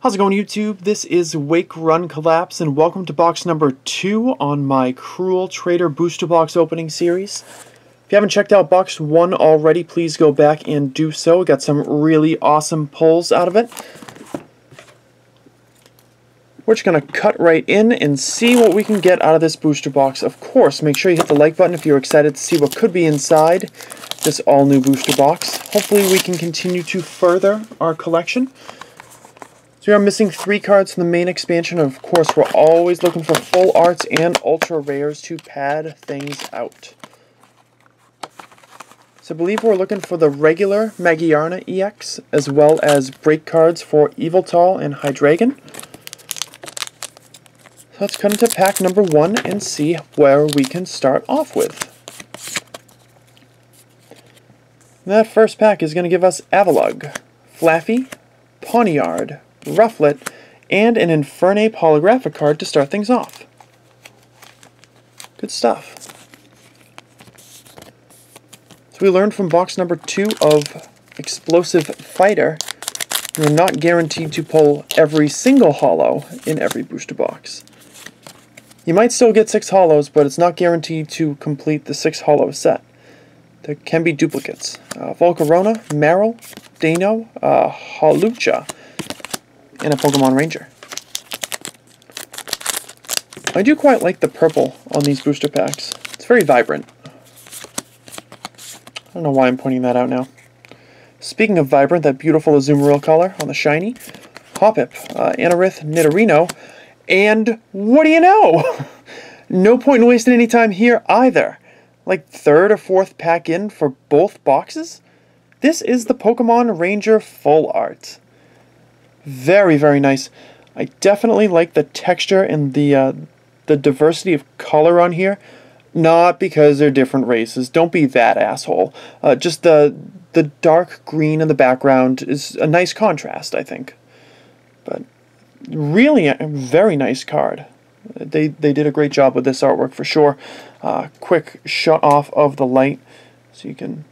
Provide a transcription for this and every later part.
How's it going, YouTube? This is Wake Run Collapse, and welcome to box number 2 on my Cruel Traitor booster box opening series. If you haven't checked out box 1 already, please go back and do so. We got some really awesome pulls out of it. We're just going to cut right in and see what we can get out of this booster box. Of course, make sure you hit the like button if you're excited to see what could be inside this all-new booster box. Hopefully we can continue to further our collection. So we are missing 3 cards from the main expansion, and of course we're always looking for full arts and ultra rares to pad things out. So I believe we're looking for the regular Magiarna EX, as well as break cards for Yveltal and Hydreigon. So let's cut into pack number 1 and see where we can start off with. That first pack is going to give us Avalugg, Flaffy, Pawniard, Rufflet, and an Infernape holographic card to start things off. Good stuff. So we learned from box number 2 of Explosive Fighter, we're not guaranteed to pull every single holo in every booster box. You might still get 6 holos, but it's not guaranteed to complete the 6 holo set. There can be duplicates. Volcarona, Marill, Dano, Hawlucha, and a Pokemon Ranger. I do quite like the purple on these booster packs. It's very vibrant. I don't know why I'm pointing that out now. Speaking of vibrant, that beautiful Azumarill color on the shiny, Hoppip, Anorith, Nidorino, and what do you know? No point in wasting any time here either. Like 3rd or 4th pack in for both boxes? This is the Pokemon Ranger Full Art. Very, very nice. I definitely like the texture and the diversity of color on here. Not because they're different races. Don't be that asshole. Just the dark green in the background is a nice contrast, I think. But really a very nice card. They did a great job with this artwork for sure. Quick shut off of the light so you can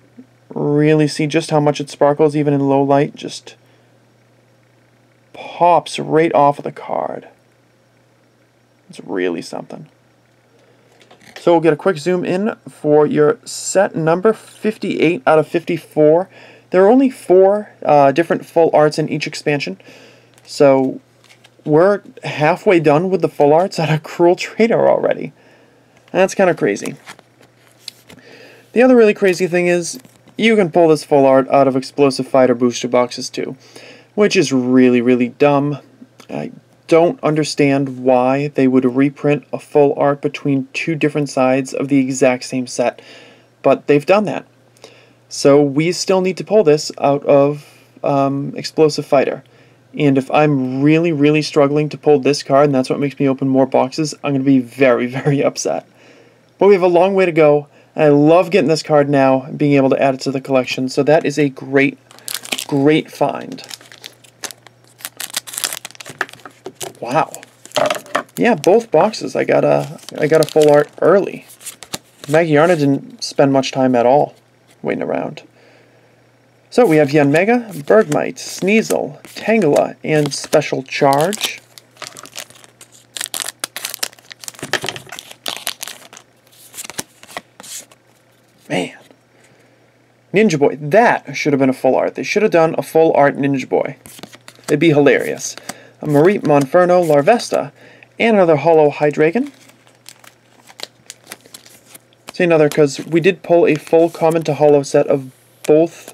really see just how much it sparkles even in low light. Just pops right off of the card. It's really something. So we'll get a quick zoom in for your set number 58 out of 54. There are only 4 different full arts in each expansion. So we're halfway done with the full arts out of Cruel Traitor already. That's kind of crazy. The other really crazy thing is you can pull this full art out of Explosive Fighter booster boxes too, which is really, really dumb. I don't understand why they would reprint a full art between 2 different sides of the exact same set, but they've done that. So we still need to pull this out of Explosive Fighter. And if I'm really, really struggling to pull this card, and that's what makes me open more boxes, I'm going to be very, very upset. But we have a long way to go, and I love getting this card now and being able to add it to the collection. So that is a great, great find. Wow. Yeah, both boxes. I got a full art early. Magiarna didn't spend much time at all waiting around. So we have Yanmega, Bergmite, Sneasel, Tangela, and Special Charge. Man. Ninja Boy. That should have been a full art. They should have done a full art Ninja Boy. It'd be hilarious. A Mareep, Monferno, Larvesta, and another holo Hydreigon. Say another, because we did pull a full common to holo set of both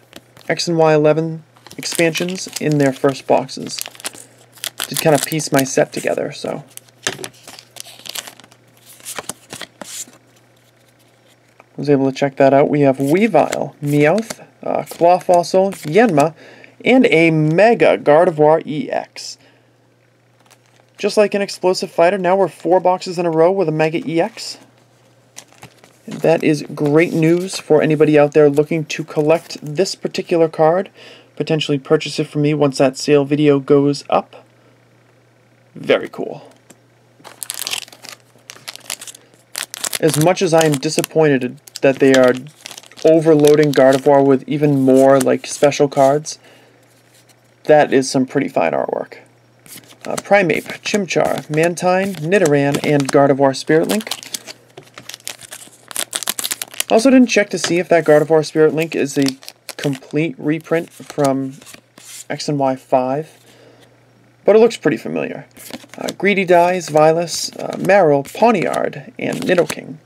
X and Y11 expansions in their first boxes. Did kind of piece my set together, so. I was able to check that out. We have Weavile, Meowth, Clawfossil, Yanma, and a Mega Gardevoir EX. Just like an Explosive Fighter, now we're 4 boxes in a row with a Mega EX. And that is great news for anybody out there looking to collect this particular card. Potentially purchase it from me once that sale video goes up. Very cool. As much as I am disappointed that they are overloading Gardevoir with even more like special cards, that is some pretty fine artwork. Primeape, Chimchar, Mantine, Nidoran, and Gardevoir Spirit Link. Also didn't check to see if that Gardevoir Spirit Link is a complete reprint from X and Y 5, but it looks pretty familiar. Greedy Dies, Vilas, Marill, Pawniard, and Nidoking.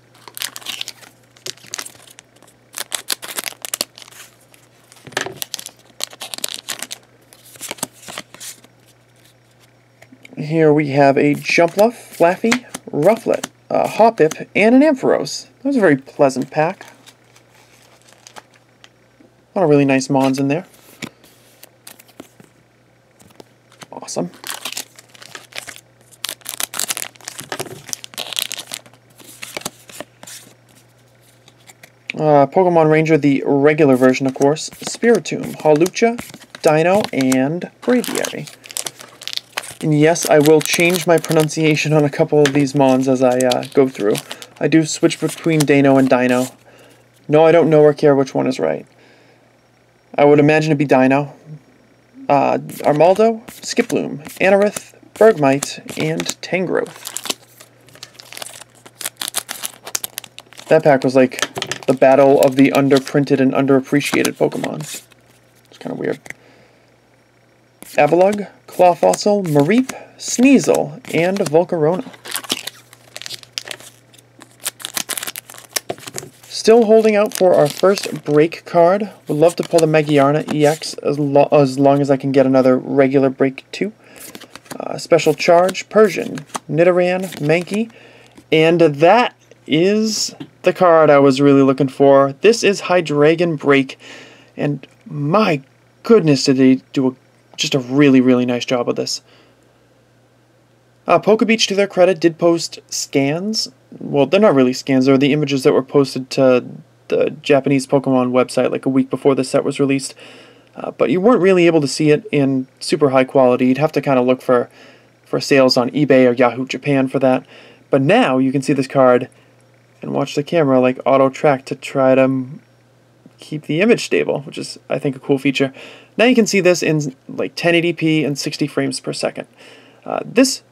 Here we have a Jumpluff, Flaffy, Rufflet, Hoppip, and an Ampharos. That was a very pleasant pack. A lot of really nice mons in there. Awesome. Pokemon Ranger, the regular version, of course. Spiritomb, Hawlucha, Dino, and Braviary. And yes, I will change my pronunciation on a couple of these mons as I go through. I do switch between Dano and Dino. No, I don't know or care which one is right. I would imagine it'd be Dino. Armaldo, Skiploom, Anorith, Bergmite, and Tangrowth. That pack was like the battle of the underprinted and underappreciated Pokemon. It's kind of weird. Avalugg, Clawfossil, Mareep, Sneasel, and Volcarona. Still holding out for our first break card. Would love to pull the Magiarna EX as long as I can get another regular break too. Special Charge, Persian, Nidoran, Mankey, and that is the card I was really looking for. This is Hydreigon Break, and my goodness did they do just a really, really nice job of this. Pokebeach, to their credit, did post scans. Well, they're not really scans, they're the images that were posted to the Japanese Pokemon website like a week before the set was released. But you weren't really able to see it in super high quality. You'd have to kind of look for sales on eBay or Yahoo Japan for that. But now you can see this card and watch the camera like auto-track to try to keep the image stable, which is, I think, a cool feature. Now you can see this in like 1080p and 60 frames per second. This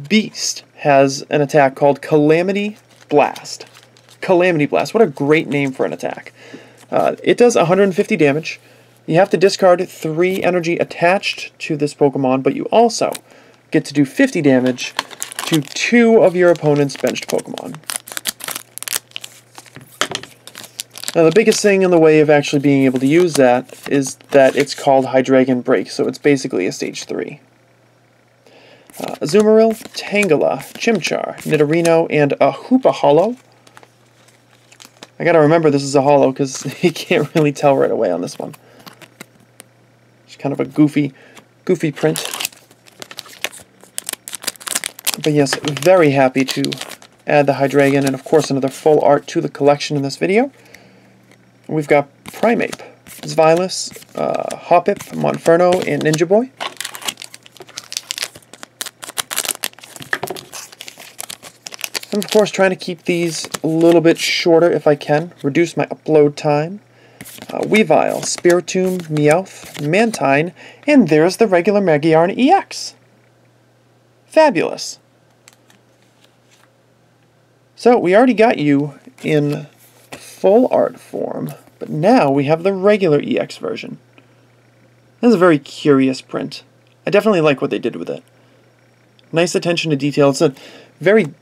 beast has an attack called Calamity Blast. Calamity Blast. What a great name for an attack. It does 150 damage. You have to discard 3 energy attached to this Pokemon, but you also get to do 50 damage to 2 of your opponent's benched Pokemon. Now, the biggest thing in the way of actually being able to use that is that it's called Hydreigon Break, so it's basically a Stage 3. Azumarill, Tangela, Chimchar, Nidorino, and a Hoopa Hollow. I gotta remember this is a Hollow because you can't really tell right away on this one. It's kind of a goofy print. But yes, very happy to add the Hydreigon and of course another full art to the collection in this video. We've got Primeape, Vilas, Hoppip, Monferno, and Ninja Boy. I'm of course trying to keep these a little bit shorter if I can, reduce my upload time. Weavile, Spiritomb, Meowth, Mantine, and there's the regular Magiarna EX. Fabulous. So we already got you in full art form, but now we have the regular EX version. This is a very curious print. I definitely like what they did with it. Nice attention to detail. It's a very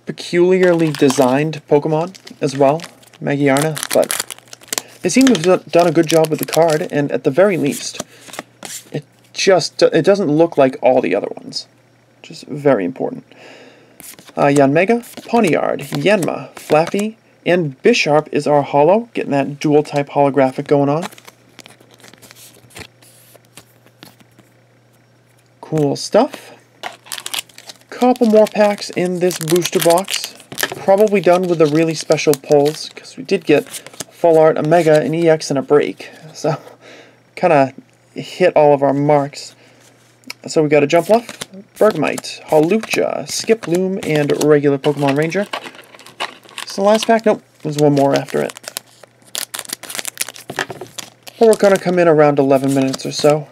peculiarly designed Pokemon as well, Magiarna, but they seem to have done a good job with the card, and at the very least, it doesn't look like all the other ones, which is very important. Yanmega, Pawniard, Yanma, Flaffy, and Bisharp is our holo, getting that dual-type holographic going on. Cool stuff. Couple more packs in this booster box. Probably done with the really special pulls, because we did get full art, a Mega, an EX, and a break. So, kind of hit all of our marks. So we got a Jumpluff, Bergmite, Hawlucha, Skiploom, and regular Pokemon Ranger. Is the last pack? Nope, there's one more after it. But we're going to come in around 11 minutes or so.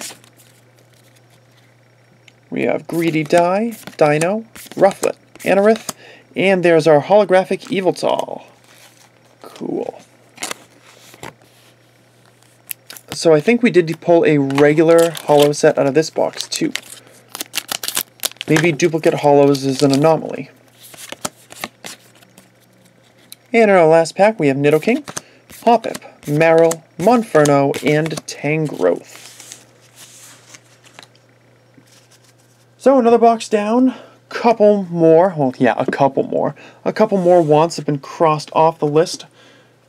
We have Greedy Die, Dino, Rufflet, Anorith, and there's our holographic Eviltall. Cool. So I think we did pull a regular holo set out of this box too. Maybe duplicate holos is an anomaly. And in our last pack we have Nidoking, Hoppip, Marill, Monferno, and Tangrowth. So another box down, couple more, well yeah, a couple more wants have been crossed off the list,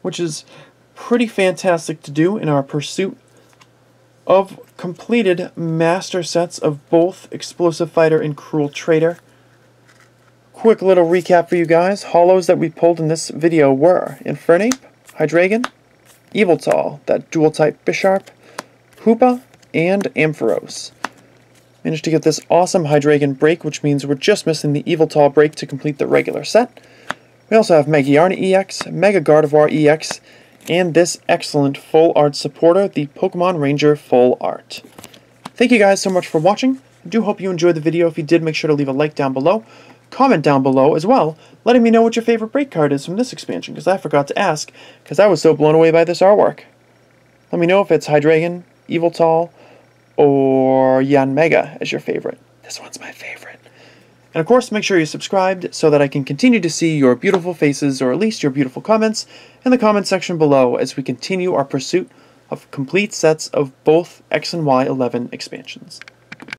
which is pretty fantastic to do in our pursuit of completed master sets of both Explosive Fighter and Cruel Traitor. Quick little recap for you guys. Holos that we pulled in this video were Infernape, Hydreigon, Eviltall, that dual-type Bisharp, Hoopa, and Ampharos. Managed to get this awesome Hydreigon break, which means we're just missing the Eviltall break to complete the regular set. We also have Megagardevoir EX, Mega Gardevoir EX, and this excellent full art supporter, the Pokemon Ranger Full Art. Thank you guys so much for watching. I do hope you enjoyed the video. If you did, make sure to leave a like down below. Comment down below as well, letting me know what your favorite break card is from this expansion, because I forgot to ask, because I was so blown away by this artwork. Let me know if it's Hydreigon, Eviltall, or Yanmega as your favorite. This one's my favorite. And of course, make sure you're subscribed so that I can continue to see your beautiful faces, or at least your beautiful comments, in the comment section below as we continue our pursuit of complete sets of both X and Y 11 expansions.